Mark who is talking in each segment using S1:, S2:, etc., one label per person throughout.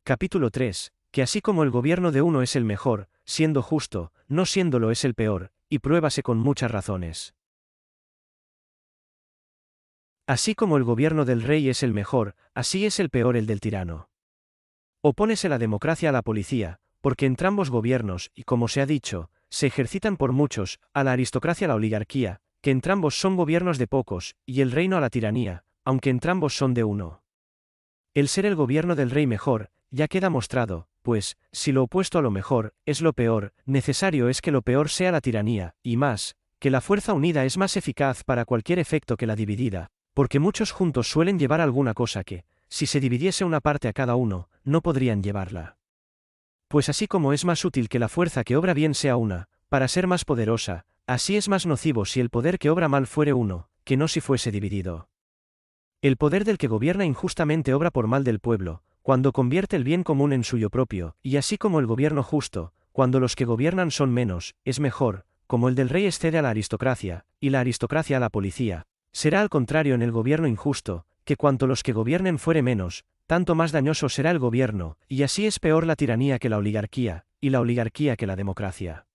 S1: Capítulo 3. Que así como el gobierno de uno es el mejor, siendo justo, no siéndolo es el peor, y pruébase con muchas razones. Así como el gobierno del rey es el mejor, así es el peor el del tirano. Opónese la democracia a la policía, porque entrambos gobiernos, y como se ha dicho, se ejercitan por muchos, a la aristocracia a la oligarquía, que entrambos son gobiernos de pocos, y el reino a la tiranía, aunque entrambos son de uno. El ser el gobierno del rey mejor, ya queda mostrado, pues, si lo opuesto a lo mejor, es lo peor, necesario es que lo peor sea la tiranía, y más, que la fuerza unida es más eficaz para cualquier efecto que la dividida, porque muchos juntos suelen llevar alguna cosa que, si se dividiese una parte a cada uno, no podrían llevarla. Pues así como es más útil que la fuerza que obra bien sea una, para ser más poderosa, así es más nocivo si el poder que obra mal fuere uno, que no si fuese dividido. El poder del que gobierna injustamente obra por mal del pueblo, cuando convierte el bien común en suyo propio, y así como el gobierno justo, cuando los que gobiernan son menos, es mejor, como el del rey excede a la aristocracia, y la aristocracia a la policía, será al contrario en el gobierno injusto, que cuanto los que gobiernen fuere menos, tanto más dañoso será el gobierno, y así es peor la tiranía que la oligarquía, y la oligarquía que la democracia.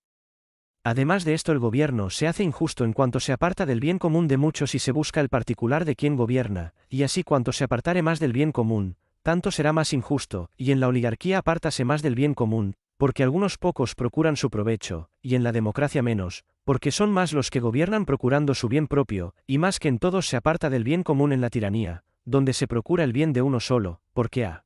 S1: Además de esto el gobierno se hace injusto en cuanto se aparta del bien común de muchos y se busca el particular de quien gobierna, y así cuanto se apartare más del bien común, tanto será más injusto, y en la oligarquía apártase más del bien común, porque algunos pocos procuran su provecho, y en la democracia menos, porque son más los que gobiernan procurando su bien propio, y más que en todos se aparta del bien común en la tiranía, donde se procura el bien de uno solo, porque a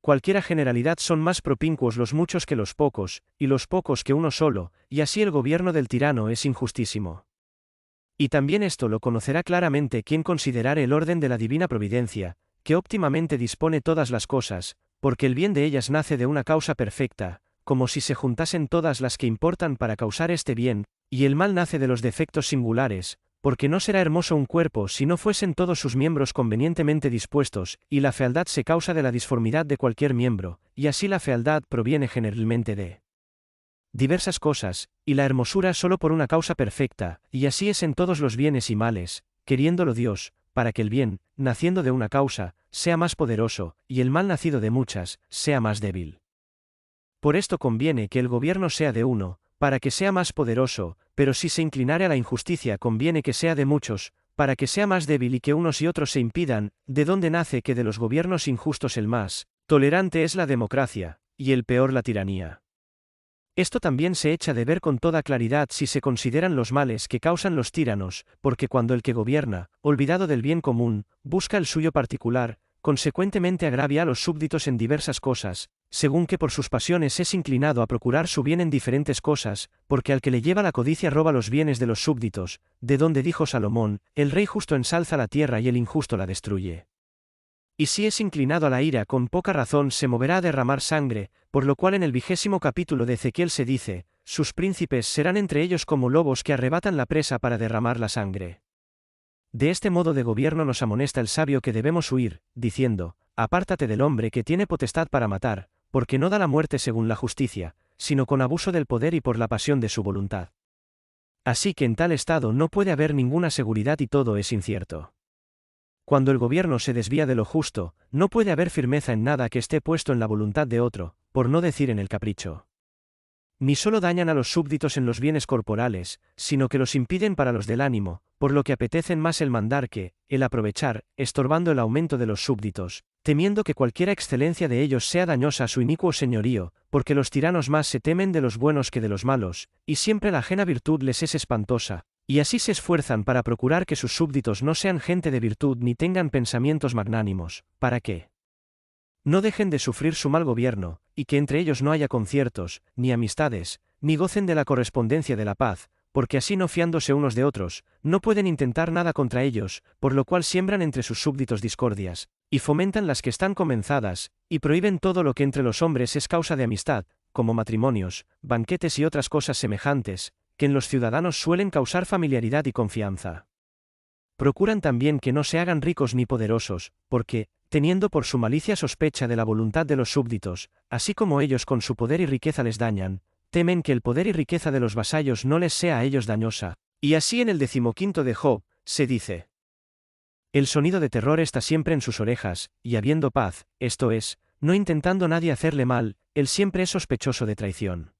S1: cualquiera generalidad son más propincuos los muchos que los pocos, y los pocos que uno solo, y así el gobierno del tirano es injustísimo. Y también esto lo conocerá claramente quien considerare el orden de la divina providencia, que óptimamente dispone todas las cosas, porque el bien de ellas nace de una causa perfecta, como si se juntasen todas las que importan para causar este bien, y el mal nace de los defectos singulares, porque no será hermoso un cuerpo si no fuesen todos sus miembros convenientemente dispuestos, y la fealdad se causa de la disformidad de cualquier miembro, y así la fealdad proviene generalmente de diversas cosas, y la hermosura solo por una causa perfecta, y así es en todos los bienes y males, queriéndolo Dios, para que el bien, naciendo de una causa, sea más poderoso, y el mal nacido de muchas, sea más débil. Por esto conviene que el gobierno sea de uno, para que sea más poderoso, pero si se inclinare a la injusticia conviene que sea de muchos, para que sea más débil y que unos y otros se impidan, de donde nace que de los gobiernos injustos el más tolerante es la democracia, y el peor la tiranía. Esto también se echa de ver con toda claridad si se consideran los males que causan los tiranos, porque cuando el que gobierna, olvidado del bien común, busca el suyo particular, consecuentemente agravia a los súbditos en diversas cosas, según que por sus pasiones es inclinado a procurar su bien en diferentes cosas, porque al que le lleva la codicia roba los bienes de los súbditos, de donde dijo Salomón, el rey justo ensalza la tierra y el injusto la destruye. Y si es inclinado a la ira con poca razón se moverá a derramar sangre, por lo cual en el 20º capítulo de Ezequiel se dice, sus príncipes serán entre ellos como lobos que arrebatan la presa para derramar la sangre. De este modo de gobierno nos amonesta el sabio que debemos huir, diciendo, apártate del hombre que tiene potestad para matar, porque no da la muerte según la justicia, sino con abuso del poder y por la pasión de su voluntad. Así que en tal estado no puede haber ninguna seguridad y todo es incierto. Cuando el gobierno se desvía de lo justo, no puede haber firmeza en nada que esté puesto en la voluntad de otro, por no decir en el capricho. Ni solo dañan a los súbditos en los bienes corporales, sino que los impiden para los del ánimo, por lo que apetecen más el mandar que, el aprovechar, estorbando el aumento de los súbditos, temiendo que cualquiera excelencia de ellos sea dañosa a su inicuo señorío, porque los tiranos más se temen de los buenos que de los malos, y siempre la ajena virtud les es espantosa, y así se esfuerzan para procurar que sus súbditos no sean gente de virtud ni tengan pensamientos magnánimos, para que no dejen de sufrir su mal gobierno, y que entre ellos no haya conciertos, ni amistades, ni gocen de la correspondencia de la paz, porque así no fiándose unos de otros, no pueden intentar nada contra ellos, por lo cual siembran entre sus súbditos discordias, y fomentan las que están comenzadas, y prohíben todo lo que entre los hombres es causa de amistad, como matrimonios, banquetes y otras cosas semejantes, que en los ciudadanos suelen causar familiaridad y confianza. Procuran también que no se hagan ricos ni poderosos, porque, teniendo por su malicia sospecha de la voluntad de los súbditos, así como ellos con su poder y riqueza les dañan, temen que el poder y riqueza de los vasallos no les sea a ellos dañosa, y así en el 15º de Job, se dice: el sonido de terror está siempre en sus orejas, y habiendo paz, esto es, no intentando nadie hacerle mal, él siempre es sospechoso de traición.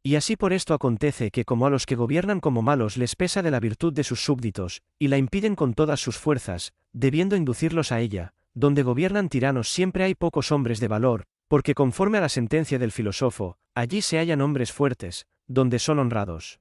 S1: Y así por esto acontece que como a los que gobiernan como malos les pesa de la virtud de sus súbditos, y la impiden con todas sus fuerzas, debiendo inducirlos a ella, donde gobiernan tiranos siempre hay pocos hombres de valor, porque conforme a la sentencia del filósofo, allí se hallan hombres fuertes, donde son honrados.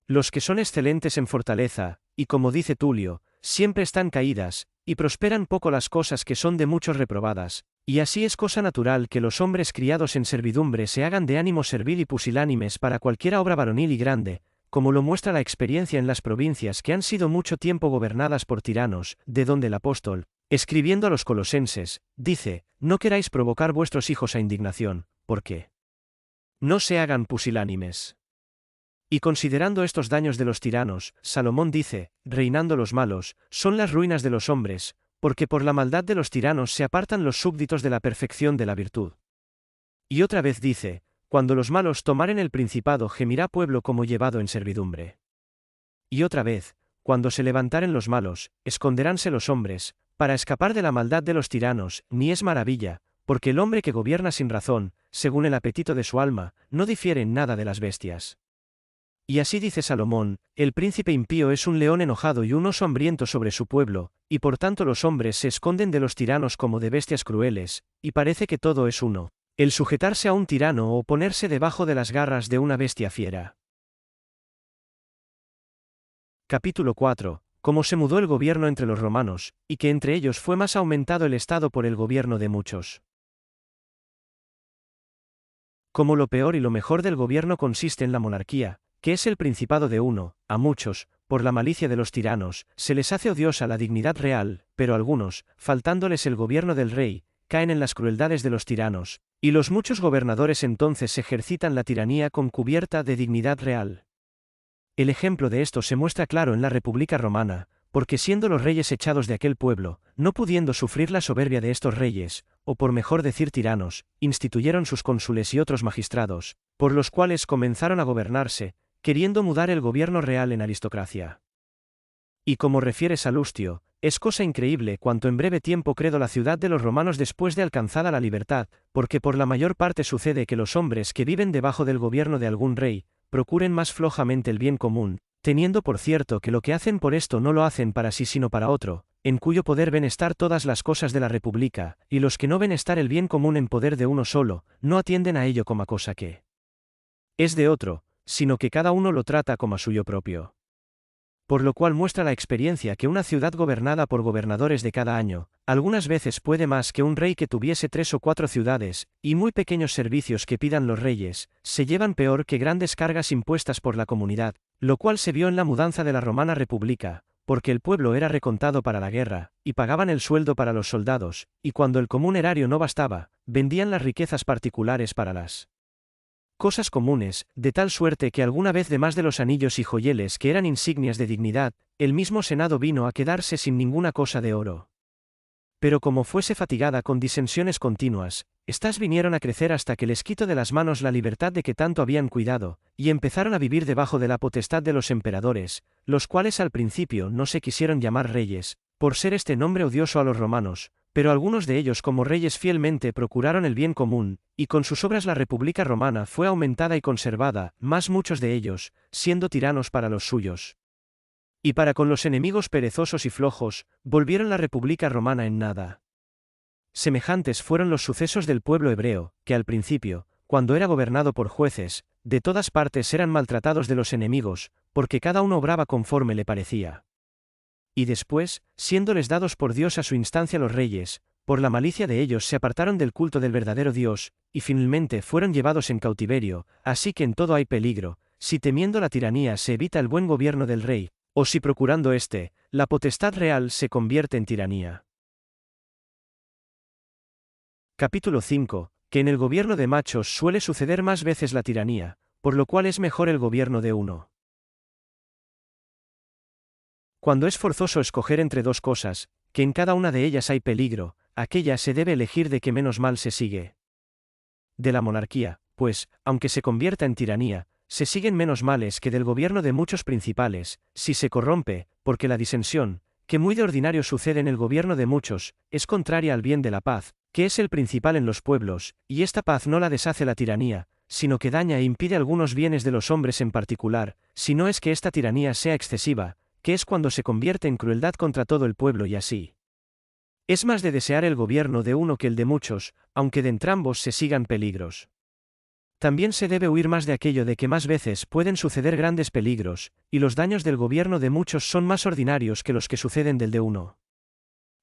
S1: Los que son excelentes en fortaleza, y como dice Tulio, siempre están caídas, y prosperan poco las cosas que son de muchos reprobadas, y así es cosa natural que los hombres criados en servidumbre se hagan de ánimo servil y pusilánimes para cualquiera obra varonil y grande, como lo muestra la experiencia en las provincias que han sido mucho tiempo gobernadas por tiranos, de donde el apóstol, escribiendo a los colosenses, dice, no queráis provocar vuestros hijos a indignación, porque no se hagan pusilánimes. Y considerando estos daños de los tiranos, Salomón dice, reinando los malos, son las ruinas de los hombres, porque por la maldad de los tiranos se apartan los súbditos de la perfección de la virtud. Y otra vez dice, cuando los malos tomaren el principado gemirá pueblo como llevado en servidumbre. Y otra vez, cuando se levantaren los malos, esconderánse los hombres, para escapar de la maldad de los tiranos, ni es maravilla, porque el hombre que gobierna sin razón, según el apetito de su alma, no difiere en nada de las bestias. Y así dice Salomón, el príncipe impío es un león enojado y un oso hambriento sobre su pueblo, y por tanto los hombres se esconden de los tiranos como de bestias crueles, y parece que todo es uno, el sujetarse a un tirano o ponerse debajo de las garras de una bestia fiera. Capítulo 4. Cómo se mudó el gobierno entre los romanos, y que entre ellos fue más aumentado el Estado por el gobierno de muchos. Como lo peor y lo mejor del gobierno consiste en la monarquía, que es el principado de uno, a muchos, por la malicia de los tiranos, se les hace odiosa la dignidad real, pero algunos, faltándoles el gobierno del rey, caen en las crueldades de los tiranos, y los muchos gobernadores entonces ejercitan la tiranía con cubierta de dignidad real. El ejemplo de esto se muestra claro en la República Romana, porque siendo los reyes echados de aquel pueblo, no pudiendo sufrir la soberbia de estos reyes, o por mejor decir tiranos, instituyeron sus cónsules y otros magistrados, por los cuales comenzaron a gobernarse, queriendo mudar el gobierno real en aristocracia. Y como refiere Salustio, es cosa increíble cuánto en breve tiempo credo la ciudad de los romanos después de alcanzada la libertad, porque por la mayor parte sucede que los hombres que viven debajo del gobierno de algún rey, procuren más flojamente el bien común, teniendo por cierto que lo que hacen por esto no lo hacen para sí sino para otro, en cuyo poder ven estar todas las cosas de la república, y los que no ven estar el bien común en poder de uno solo, no atienden a ello como a cosa que es de otro, sino que cada uno lo trata como a suyo propio. Por lo cual muestra la experiencia que una ciudad gobernada por gobernadores de cada año, algunas veces puede más que un rey que tuviese 3 o 4 ciudades, y muy pequeños servicios que pidan los reyes, se llevan peor que grandes cargas impuestas por la comunidad, lo cual se vio en la mudanza de la Romana República, porque el pueblo era recontado para la guerra, y pagaban el sueldo para los soldados, y cuando el común erario no bastaba, vendían las riquezas particulares para las cosas comunes, de tal suerte que alguna vez de más de los anillos y joyeles que eran insignias de dignidad, el mismo Senado vino a quedarse sin ninguna cosa de oro. Pero como fuese fatigada con disensiones continuas, éstas vinieron a crecer hasta que les quitó de las manos la libertad de que tanto habían cuidado, y empezaron a vivir debajo de la potestad de los emperadores, los cuales al principio no se quisieron llamar reyes, por ser este nombre odioso a los romanos, pero algunos de ellos como reyes fielmente procuraron el bien común, y con sus obras la República Romana fue aumentada y conservada, más muchos de ellos, siendo tiranos para los suyos. Y para con los enemigos perezosos y flojos, volvieron la República Romana en nada. Semejantes fueron los sucesos del pueblo hebreo, que al principio, cuando era gobernado por jueces, de todas partes eran maltratados de los enemigos, porque cada uno obraba conforme le parecía. Y después, siéndoles dados por Dios a su instancia los reyes, por la malicia de ellos se apartaron del culto del verdadero Dios, y finalmente fueron llevados en cautiverio, así que en todo hay peligro, si temiendo la tiranía se evita el buen gobierno del rey, o si procurando la potestad real se convierte en tiranía. Capítulo 5. Que en el gobierno de machos suele suceder más veces la tiranía, por lo cual es mejor el gobierno de uno. Cuando es forzoso escoger entre dos cosas, que en cada una de ellas hay peligro, aquella se debe elegir de que menos mal se sigue. De la monarquía, pues, aunque se convierta en tiranía, se siguen menos males que del gobierno de muchos principales, si se corrompe, porque la disensión, que muy de ordinario sucede en el gobierno de muchos, es contraria al bien de la paz, que es el principal en los pueblos, y esta paz no la deshace la tiranía, sino que daña e impide algunos bienes de los hombres en particular, si no es que esta tiranía sea excesiva, que es cuando se convierte en crueldad contra todo el pueblo y así. Es más de desear el gobierno de uno que el de muchos, aunque de entrambos se sigan peligros. También se debe huir más de aquello de que más veces pueden suceder grandes peligros, y los daños del gobierno de muchos son más ordinarios que los que suceden del de uno.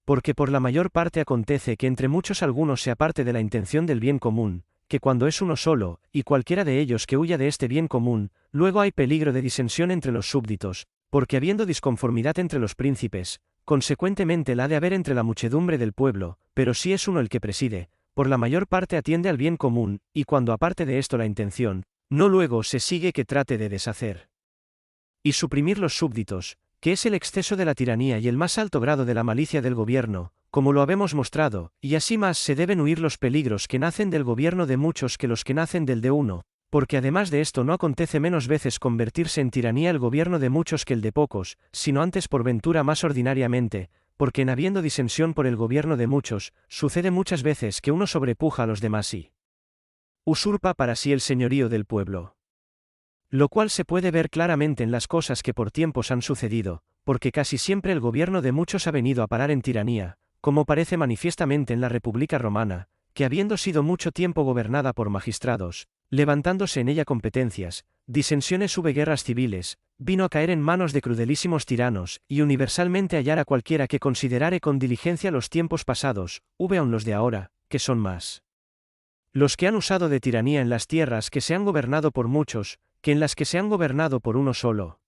S1: Porque por la mayor parte acontece que entre muchos algunos se aparte de la intención del bien común, que cuando es uno solo, y cualquiera de ellos que huya de este bien común, luego hay peligro de disensión entre los súbditos, porque habiendo disconformidad entre los príncipes, consecuentemente la ha de haber entre la muchedumbre del pueblo, pero si es uno el que preside, por la mayor parte atiende al bien común, y cuando aparte de esto la intención, no luego se sigue que trate de deshacer y suprimir los súbditos, que es el exceso de la tiranía y el más alto grado de la malicia del gobierno, como lo habemos mostrado, y así más se deben huir los peligros que nacen del gobierno de muchos que los que nacen del de uno, porque además de esto no acontece menos veces convertirse en tiranía el gobierno de muchos que el de pocos, sino antes por ventura más ordinariamente, porque en habiendo disensión por el gobierno de muchos, sucede muchas veces que uno sobrepuja a los demás y usurpa para sí el señorío del pueblo. Lo cual se puede ver claramente en las cosas que por tiempos han sucedido, porque casi siempre el gobierno de muchos ha venido a parar en tiranía, como parece manifiestamente en la República Romana, que habiendo sido mucho tiempo gobernada por magistrados, levantándose en ella competencias, disensiones hubo guerras civiles, vino a caer en manos de crudelísimos tiranos, y universalmente hallar a cualquiera que considerare con diligencia los tiempos pasados, hube aun los de ahora, que son más los que han usado de tiranía en las tierras que se han gobernado por muchos, que en las que se han gobernado por uno solo.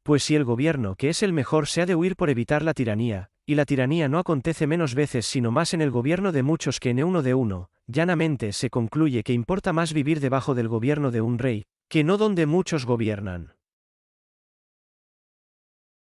S1: Pues si el gobierno que es el mejor se ha de huir por evitar la tiranía, y la tiranía no acontece menos veces sino más en el gobierno de muchos que en uno de uno, llanamente se concluye que importa más vivir debajo del gobierno de un rey, que no donde muchos gobiernan.